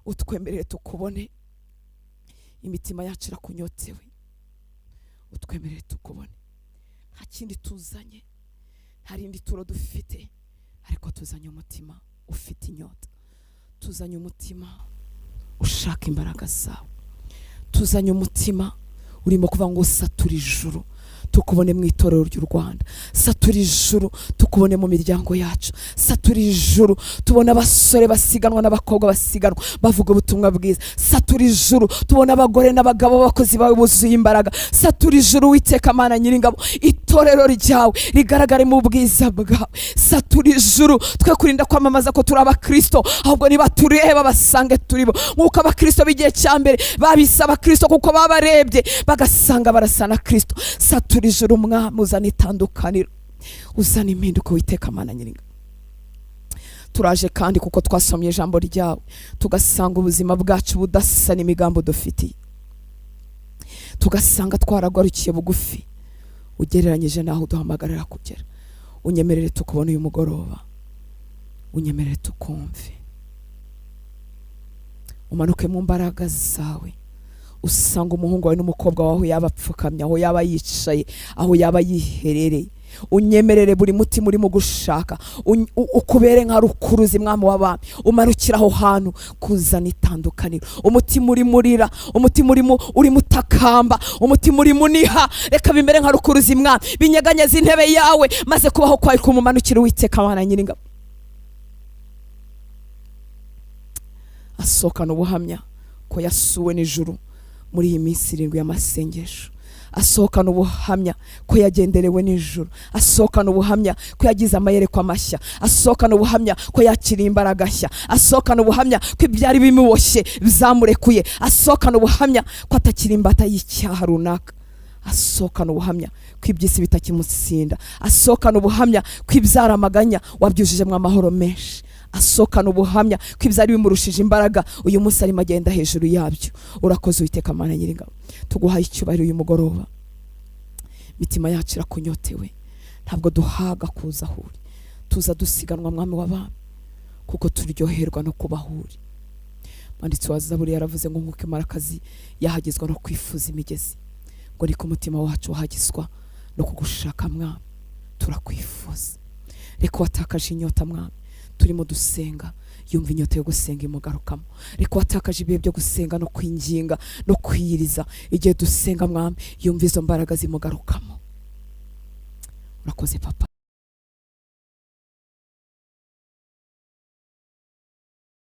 utwemerere tukubone, imitima yacu irakunyotewe, utwemerere tukubone. Nta kindi tuzanye, nta rindi turo dufite, ariko tuzanye umutima ufite inyota, tuzanye umutima ushaka imbaraga zawe, tuzanye umutima urimo kuvuga ngo satura ijuru tukubone mu itorero ry'u Rwanda, satura ijuru tukubone mu miryango yacu, satura ijuru tubona abasore basiganwa n'abakobwa basiganwa bavuga ubutumwa bwiza, satura ijuru tubona abagore n'abagabo b'abakozi bawe buzuye imbaraga, satura ijuru Uwiteka Mana Nyiringabo, itorero ryawe rigaragare mu bwiza bwawe, satura ijuru twe kurinda kwamamaza ko turi abakristo, ahubwo niba tureba basange turibo, nk'uko abakristo b'igihe cya mbere babisaba Kristo kuko babarebye bagasanga barasana Kristo. Satura ijuru Mwami, uzana itandukaniro, uzana impinduka Uwiteka Mana Nyiringabo. Turaje kandi kuko twasomye ijambo ryawe tugasanga ubuzima bwacu budasa n'imigambo dufitiye, tugasanga twaragarukiye bugufi ugereranyije naho duhamagarira kugera. Unyemerere tukubone uyu mugoroba, unyemerere tukumve, umanuke mu mbaraga zawe, usanga umuhungu wawe n'umukobwa wawe yaba apfukamye, aho yaba yicaye, aho yaba yiherereye. Unyemerere buri mutima urimo gushaka ukubere nka rukuruzi Mwami w'abami, umanukira aho hantu kuzana itandukaniro. Umutima uri murira, umutima uri mutakamba, umutima uri muniha, reka bimere nka rukuruzi Mwami, binyeganyeza intebe yawe maze kubaho kwawe kumumanukira Uwiteka Mana Nyiringabo. Asohokana ubuhamya ko yasuwe n'ijuru muri iyi minsi 7 y'amasengesho, asohokana ubuhamya ko yagenderewe n'ijuru, asohokana ubuhamya ko yagize amayereko amashya, asohokana ubuhamya ko yakiriye imbaraga nshya, asohokana ubuhamya ko ibyari bimuboshye bizamurekuye, asohokana ubuhamya ko atakiri imbata y'icyaha runaka, asohokana ubuhamya ko iby'isi bitakimusinda, asohokana ubuhamya ko ibyara amaganya wabyujije mu amahoro menshi, asohokana ubuhamya ko ibyari bimurushije imbaraga uyu munsi arimo agenda hejuru yabyo. Urakoze Uwiteka Mana Nyiringabo, tuguhaye icyubahiro uyu mugoroba. Mitima yacu irakunyotewe, ntabwo duhaga kuza ahuri, tuza dusiganwa Mwami w'abami kuko turyoherwa no kubahuri. Mwanditsi wa Zaburi yaravuze ngo nk'uko imarakazi yahagizwa no kwifuza imigezi, ngo niko umutima wacu wahagizwa no kugushaka Mwami. Turakwifuza, reka watakaje inyota Mwami, turimo dusenga yumva inyota yo gusenga imugarukamo, reka watakaje ibihe byo gusenga no kwinginga no kwiyiriza, igihe dusenga Mwami yumva izo mbaraga zimugarukamo. Urakoze Papa.